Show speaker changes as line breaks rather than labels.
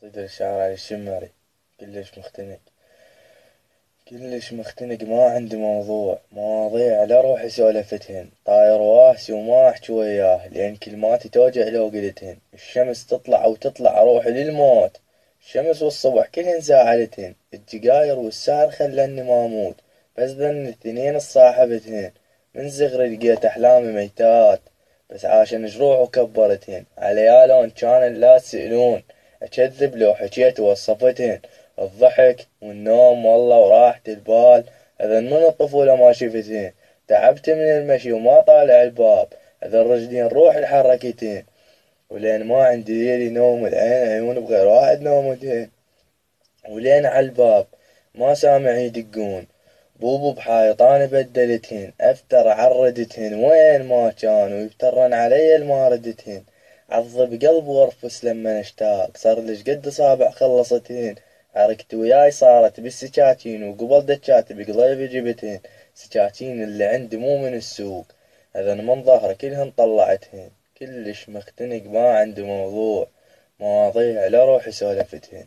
صدر الشعر على الشمري. كلش مختنق. كلش مختنق، ما عندي مواضيع على روحي سولفتهن، طاير واسي وما احجي وياه لان كلماتي توجع لو قلتهن. الشمس تطلع وتطلع روحي للموت. الشمس والصبح كلهن زعلتهن، الجقاير والسهر خلني ما اموت. بس ذن الثنين الصاحبتهن، من صغري لقيت احلامي ميتات. بس عاشن جروح وكبرتهن، على لون كان لا تسألون. اكذب لو حكيت ووصفتهن. الضحك والنوم والله وراحة البال، اذن من الطفولة ما شفتهن. تعبت من المشي وما طالع الباب، اذن رجلين روحي حركتهن. ولين ما عندي ليلي نوم العين عيون بغير واحد نومتهن. ولين عالباب ما سامع يدقون، بوبو بحايطاني بدلتهن. افتر عردتهن وين ما كانوا، يفترن علي الما ردتهن. عضب قلب وارفس لما اشتاق، صار ليش قد صابع خلصتهن. حركت وياي صارت بالسكاكين، وقبل دكات بقليبي جبتهن. سكاكين اللي عندي مو من السوق، اذن من ظهر كلهن طلعتهن. كلش مختنق، ما عندي مواضيع على روحي سولفتهن.